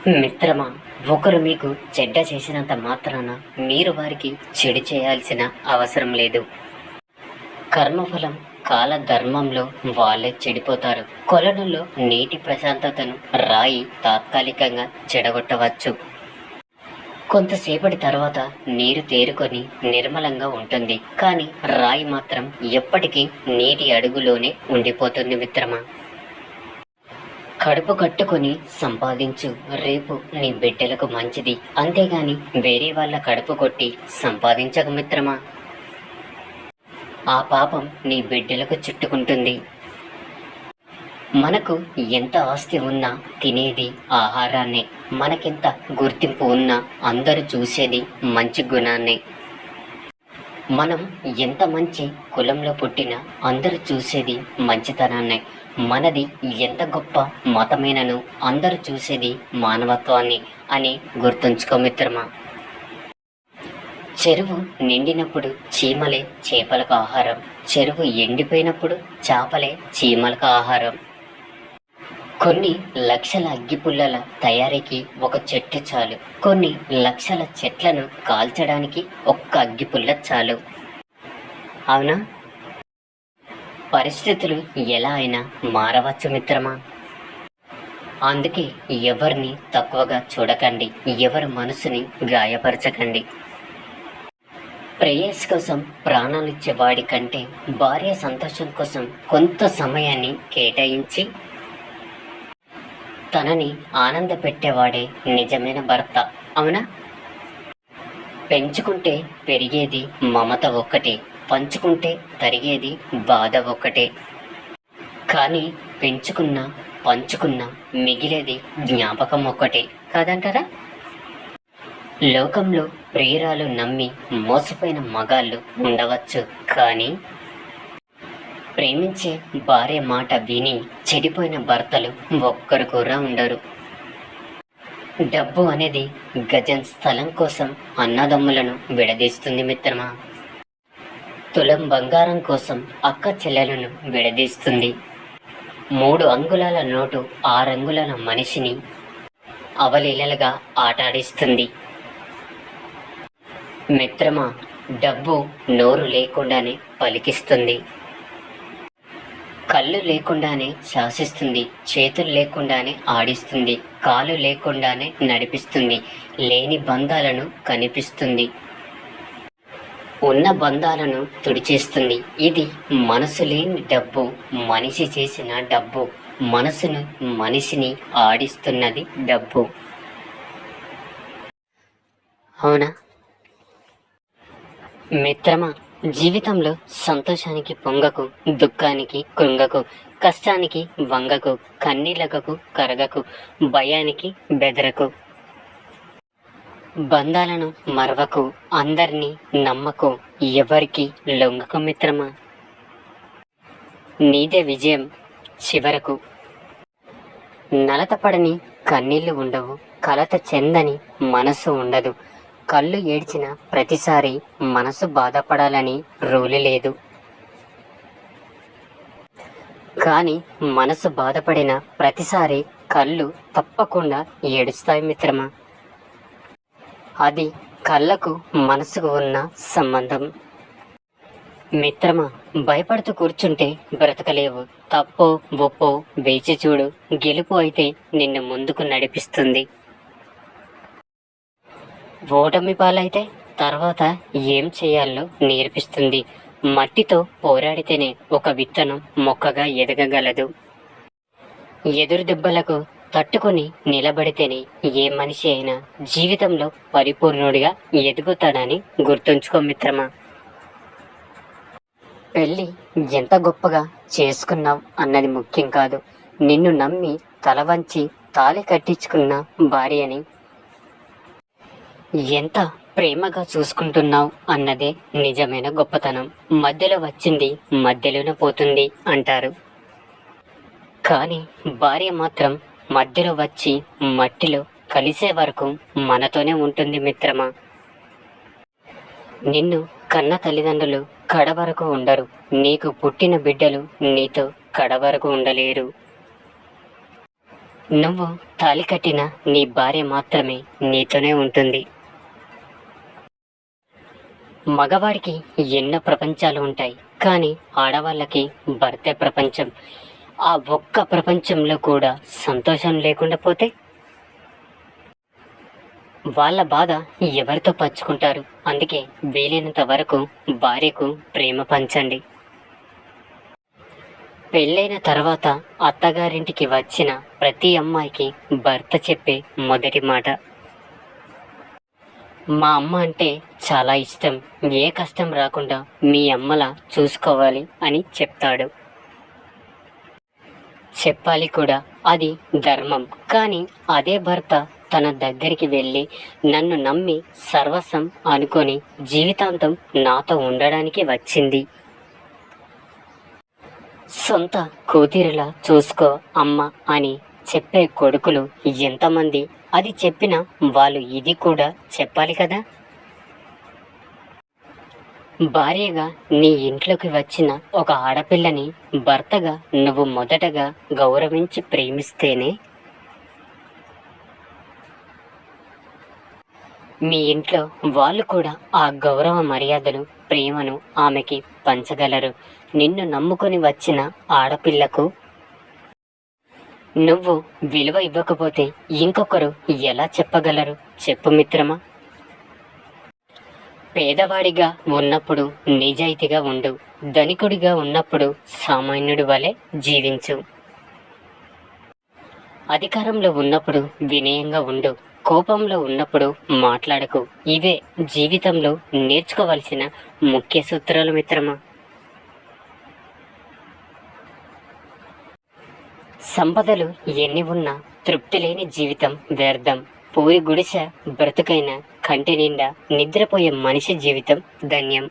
మిత్రమా, ఒకరు మీకు చెడ్డ చేసినంత మాత్రాన మీరు వారికి చెడు చేయాల్సిన అవసరం లేదు. కర్మఫలం కాల ధర్మంలో వాళ్ళే చెడిపోతారు. కొలనులో నీటి ప్రశాంతతను రాయి తాత్కాలికంగా చెడగొట్టవచ్చు. కొంతసేపటి తర్వాత నీరు తేరుకొని నిర్మలంగా ఉంటుంది. కానీ రాయి మాత్రం ఎప్పటికీ నీటి అడుగులోనే ఉండిపోతుంది మిత్రమా. కడుపు కట్టుకొని సంపాదించు, రేపు నీ బిడ్డలకు మంచిది. అంతేగాని వేరే వాళ్ళ కడుపు కొట్టి సంపాదించక మిత్రమా. ఆ పాపం నీ బిడ్డలకు చుట్టుకుంటుంది. మనకు ఎంత ఆస్తి ఉన్నా తినేది ఆహారాన్నే. మనకెంత గుర్తింపు ఉన్నా అందరూ చూసేది మంచి గుణాన్నే. మనం ఎంత మంచి కులంలో పుట్టినా అందరూ చూసేది మంచితనాన్నే. మనది ఎంత గొప్ప మతమైనను అందరూ చూసేది మానవత్వాన్ని అని గుర్తుంచుకో మిత్రమా. చెరువు నిండినప్పుడు చీమలే చేపలకు ఆహారం, చెరువు ఎండిపోయినప్పుడు చేపలే చీమలకు ఆహారం. కొన్ని లక్షల అగ్గిపుల్లల తయారీకి ఒక చెట్టు చాలు, కొన్ని లక్షల చెట్లను కాల్చడానికి ఒక్క అగ్గిపుల్ల చాలు. అవునా? పరిస్థితులు ఎలా అయినా మారవచ్చు మిత్రమా. అందుకే ఎవరిని తక్కువగా చూడకండి, ఎవరి మనసుని గాయపరచకండి. ప్రేయస్ కోసం ప్రాణాలిచ్చే వాడి కంటే భార్య సంతోషం కోసం కొంత సమయాన్ని కేటాయించి తనని ఆనంద పెట్టేవాడే నిజమైన భర్త. అవునా? పెంచుకుంటే పెరిగేది మమత ఒక్కటే, పంచుకుంటే తరిగేది బాధ ఒక్కటే. కానీ పెంచుకున్నా పంచుకున్నా మిగిలేది జ్ఞాపకం ఒక్కటే కాదంటారా? లోకంలో ప్రియురాలు నమ్మి మోసపోయిన మగాళ్ళు ఉండవచ్చు, కానీ ప్రేమించే భార్య మాట విని చెడిపోయిన భర్తలు ఒక్కరు కూడా ఉండరు. డబ్బు అనేది గజం స్థలం కోసం అన్నదమ్ములను విడదీస్తుంది మిత్రమా. తులం బంగారం కోసం అక్క చెల్లెలను విడదీస్తుంది. 3 అంగుళాల నోటు 6 అంగుళాల మనిషిని అవలీలలుగా ఆటాడిస్తుంది. మిత్రమా, డబ్బు నోరు లేకుండానే పలికిస్తుంది, కళ్ళు లేకుండానే శాసిస్తుంది, చేతులు లేకుండానే ఆడిస్తుంది, కాలు లేకుండానే నడిపిస్తుంది, లేని బంధాలను కనిపిస్తుంది, ఉన్న బంధాలను తుడిచేస్తుంది. ఇది మనసు లేని డబ్బు, మనిషి చేసిన డబ్బు. మనసును మనిషిని ఆడిస్తున్నది డబ్బు. అవునా మిత్రమా, జీవితంలో సంతోషానికి పొంగకు, దుఃఖానికి కృంగకు, కష్టానికి వంగకు, కన్నీళ్ళకు కరగకు, భయానికి బెదరకు. బంధాలను మరవకు, అందరినీ నమ్మకు, ఎవరికి లొంగకు మిత్రమా. నీదే విజయం చివరకు. నలతపడని కన్నీళ్లు ఉండవు, కలత చెందని మనసు ఉండదు. కళ్ళు ఏడ్చిన ప్రతిసారి మనసు బాధపడాలని రూలు లేదు. కానీ మనసు బాధపడిన ప్రతిసారి కళ్ళు తప్పకుండా ఏడుస్తాయి మిత్రమా. అది కళ్ళకు మనసుకు ఉన్న సంబంధం. మిత్రమా, భయపడుతూ కూర్చుంటే బ్రతకలేవు. తప్పో ఒప్పో వేచి చూడు, గెలుపు అయితే నిన్ను ముందుకు నడిపిస్తుంది. ఓటమి పాలైతే తర్వాత ఏం చేయాలో నేర్పిస్తుంది. మట్టితో పోరాడితేనే ఒక విత్తనం మొక్కగా ఎదగగలదు. ఎదురు దెబ్బలకు తట్టుకొని నిలబడితేనే ఏ మనిషి అయినా జీవితంలో పరిపూర్ణుడిగా ఎదుగుతాడని గుర్తుంచుకో మిత్రమా. పెళ్ళి ఎంత గొప్పగా చేసుకున్నావు అన్నది ముఖ్యం కాదు, నిన్ను నమ్మి తల వంచి తాళి కట్టించుకున్న భార్యని ఎంత ప్రేమగా చూసుకుంటున్నావు అన్నదే నిజమైన గొప్పతనం. మధ్యలో వచ్చింది మధ్యలోనే పోతుంది అంటారు, కానీ భార్య మాత్రం మధ్యలో వచ్చి మట్టిలో కలిసే వరకు మనతోనే ఉంటుంది మిత్రమా. నిన్ను కన్న తల్లిదండ్రులు కడవరకు ఉండరు, నీకు పుట్టిన బిడ్డలు నీతో కడవరకు ఉండలేరు. నువ్వు తాళి కట్టిన నీ భార్య మాత్రమే నీతోనే ఉంటుంది. మగవాడికి ఎన్నో ప్రపంచాలు ఉంటాయి, కానీ ఆడవాళ్ళకి భర్తే ప్రపంచం. ఆ ఒక్క ప్రపంచంలో కూడా సంతోషం లేకుండా పోతే వాళ్ళ బాధ ఎవరితో పంచుకుంటారు? అందుకే వీలైనంత వరకు భార్యకు ప్రేమ పంచండి. పెళ్ళైన తర్వాత అత్తగారింటికి వచ్చిన ప్రతి అమ్మాయికి భర్త చెప్పే మొదటి మాట, మా అమ్మ అంటే చాలా ఇష్టం, ఏ కష్టం రాకుండా మీ అమ్మలా చూసుకోవాలి అని చెప్తాడు. చెప్పాలి కూడా, అది ధర్మం. కానీ అదే భర్త తన దగ్గరికి వెళ్ళి నన్ను నమ్మి సర్వస్వం అనుకొని జీవితాంతం నాతో ఉండడానికి వచ్చింది, సొంత కూతురిలా చూసుకో అమ్మ అని చెప్పే కొడుకులు ఎంతమంది? అది చెప్పినా వాళ్ళు ఇది కూడా చెప్పాలి కదా. భార్యగా నీ ఇంట్లోకి వచ్చిన ఒక ఆడపిల్లని భర్తగా నువ్వు మొదటగా గౌరవించి ప్రేమిస్తేనే మీ ఇంట్లో వాళ్ళు కూడా ఆ గౌరవ మర్యాదలు, ప్రేమను ఆమెకి పంచగలరు. నిన్ను నమ్ముకొని వచ్చిన ఆడపిల్లకు నువ్వు విలువ ఇవ్వకపోతే ఇంకొకరు ఎలా చెప్పగలరు చెప్పు మిత్రమా. పేదవాడిగా ఉన్నప్పుడు నిజాయితీగా ఉండు, ధనికుడిగా ఉన్నప్పుడు సామాన్యుడి వలె జీవించు, అధికారంలో ఉన్నప్పుడు వినయంగా ఉండు, కోపంలో ఉన్నప్పుడు మాట్లాడకు. ఇవే జీవితంలో నేర్చుకోవలసిన ముఖ్య సూత్రాలు మిత్రమా. సంపదలు ఎన్ని ఉన్నా తృప్తి లేని జీవితం వ్యర్థం. పూరి గుడిసె బ్రతుకైన కంటి నిండా నిద్రపోయే మనిషి జీవితం ధన్యం.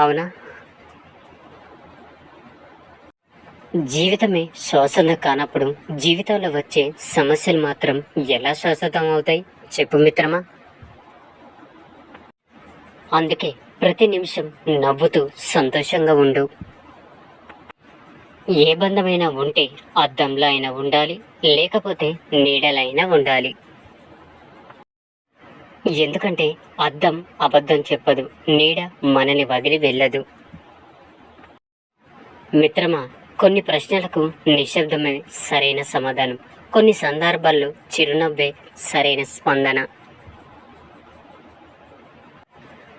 అవునా? జీవితమే శ్వాసంగా కానప్పుడు జీవితంలో వచ్చే సమస్యలు మాత్రం ఎలా శాశ్వతం అవుతాయి చెప్పు మిత్రమా. అందుకే ప్రతి నిమిషం నవ్వుతూ సంతోషంగా ఉండు. ఏ బంధమైనా ఉంటే అద్దంలో అయినా ఉండాలి, లేకపోతే నీడలైనా ఉండాలి. ఎందుకంటే అద్దం అబద్ధం చెప్పదు, నీడ మనని వదిలి వెళ్ళదు. మిత్రమా, కొన్ని ప్రశ్నలకు నిశ్శబ్దమే సరైన సమాధానం, కొన్ని సందర్భాల్లో చిరునవ్వే సరైన స్పందన.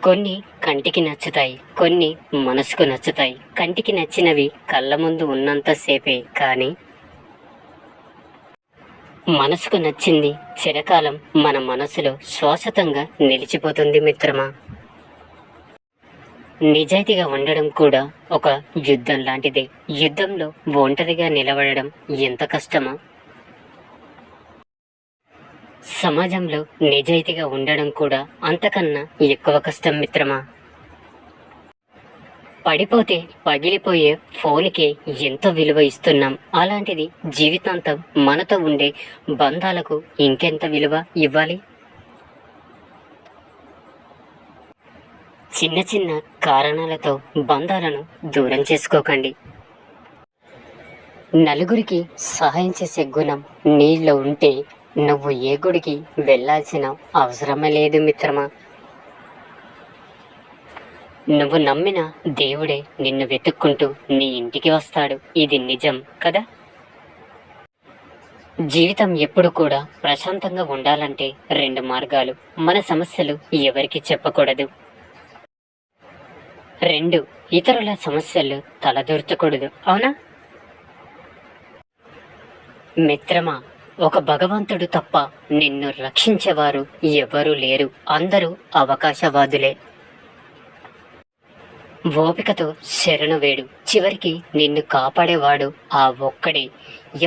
కొన్ని కంటికి నచ్చుతాయి, కొన్ని మనసుకు నచ్చుతాయి. కంటికి నచ్చినవి కళ్ళ ముందు ఉన్నంతసేపే, కానీ మనసుకు నచ్చింది చిరకాలం మన మనసులో శాశ్వతంగా నిలిచిపోతుంది మిత్రమా. నిజాయితీగా ఉండడం కూడా ఒక యుద్ధం లాంటిదే. యుద్ధంలో ఒంటరిగా నిలబడడం ఎంత కష్టమో, సమాజంలో నిజాయితీగా ఉండడం కూడా అంతకన్నా ఎక్కువ కష్టం మిత్రమా. పడిపోతే పగిలిపోయే ఫోన్కి ఎంతో విలువ ఇస్తున్నాం, అలాంటిది జీవితాంతం మనతో ఉండే బంధాలకు ఇంకెంత విలువ ఇవ్వాలి. చిన్న చిన్న కారణాలతో బంధాలను దూరం చేసుకోకండి. నలుగురికి సహాయం చేసే గుణం నీలో ఉంటే నువ్వు ఏ గుడికి వెళ్ళాల్సిన అవసరమే లేదు మిత్రమా. నువ్వు నమ్మిన దేవుడే నిన్ను వెతుక్కుంటూ నీ ఇంటికి వస్తాడు. ఇది నిజం కదా. జీవితం ఎప్పుడు కూడా ప్రశాంతంగా ఉండాలంటే 2 మార్గాలు. మన సమస్యలు ఎవరికి చెప్పకూడదు. 2, ఇతరుల సమస్యలు తలదూర్చకూడదు. అవునా మిత్రమా? ఒక భగవంతుడు తప్ప నిన్ను రక్షించేవారు ఎవరూ లేరు. అందరూ అవకాశవాదులే. ఓపికతో శరణు వేడు, చివరికి నిన్ను కాపాడేవాడు ఆ ఒక్కడే.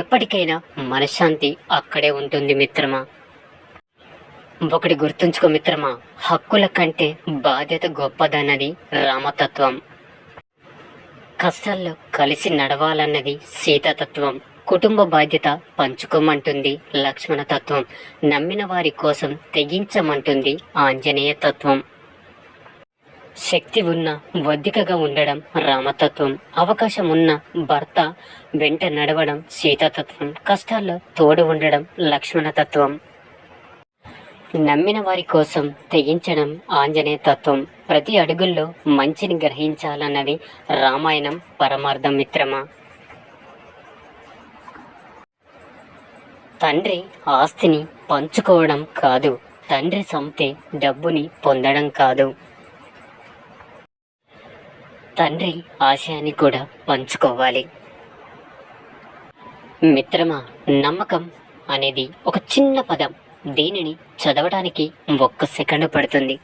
ఎప్పటికైనా మనశ్శాంతి అక్కడే ఉంటుంది మిత్రమా. ఒకటి గుర్తుంచుకో మిత్రమా, హక్కుల కంటే బాధ్యత గొప్పదన్నది రామతత్వం. కష్టాల్లో కలిసి నడవాలన్నది సీతాతత్వం. కుటుంబ బాధ్యత పంచుకోమంటుంది లక్ష్మణ తత్వం. నమ్మిన వారి కోసం తెగించమంటుంది ఆంజనేయ తత్వం. శక్తి ఉన్న వద్దికగా ఉండడం రామతత్వం, అవకాశం ఉన్న భర్త వెంట నడవడం సీతాతత్వం, కష్టాల్లో తోడు ఉండడం లక్ష్మణతత్వం, నమ్మిన వారి కోసం తెగించడం ఆంజనేయ తత్వం, ప్రతి అడుగుల్లో మంచిని గ్రహించాలన్నది రామాయణం పరమార్థం మిత్రమా. తండ్రి ఆస్తిని పంచుకోవడం కాదు, తండ్రి సొంతే డబ్బుని పొందడం కాదు, తండ్రి ఆశయాన్ని కూడా పంచుకోవాలి. మిత్రమా, నమ్మకం అనేది ఒక చిన్న పదం. దీనిని చదవడానికి 1 సెకండ్ పడుతుంది,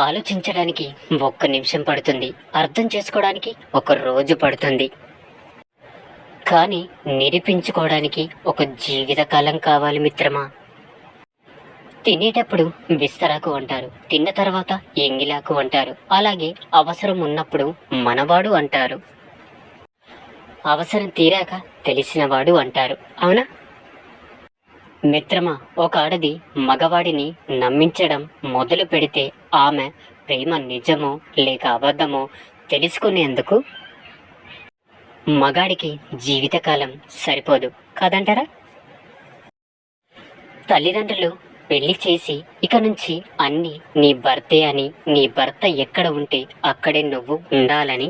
ఆలోచించడానికి 1 నిమిషం పడుతుంది, అర్థం చేసుకోవడానికి 1 రోజు పడుతుంది. కానీ నిరూపించుకోవడానికి 1 జీవితకాలం కావాలి మిత్రమా. తినేటప్పుడు విస్తరాకు అంటారు, తిన్న తర్వాత ఎంగిలాకు అంటారు, అలాగే అవసరం ఉన్నప్పుడు మనవాడు అంటారు, అవసరం తీరాక తెలిసినవాడు అంటారు. అవునా మిత్రమా, ఒక ఆడది మగవాడిని నమ్మించడం మొదలు పెడితే ఆమె ప్రేమ నిజమో లేక అబద్ధమో తెలుసుకునేందుకు మగాడికి జీవితకాలం సరిపోదు కాదంటారా. తల్లిదండ్రులు పెళ్లి చేసి ఇక నుంచి అన్నీ నీ భర్తే అని, నీ భర్త ఎక్కడ ఉంటే అక్కడే నువ్వు ఉండాలని,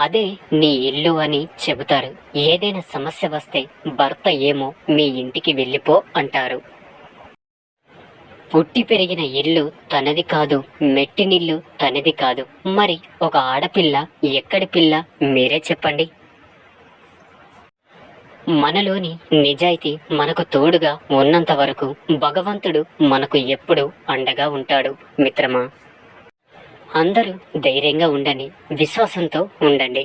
అదే నీ ఇల్లు అని చెబుతారు. ఏదైనా సమస్య వస్తే భర్త ఏమో మీ ఇంటికి వెళ్ళిపో అంటారు. పుట్టి పెరిగిన ఇల్లు తనది కాదు, మెట్టినిల్లు తనది కాదు. మరి ఒక ఆడపిల్ల ఎక్కడి పిల్ల మీరే చెప్పండి. మనలోని నిజాయితీ మనకు తోడుగా ఉన్నంత వరకు భగవంతుడు మనకు ఎప్పుడూ అండగా ఉంటాడు మిత్రమా. అందరూ ధైర్యంగా ఉండండి, విశ్వాసంతో ఉండండి.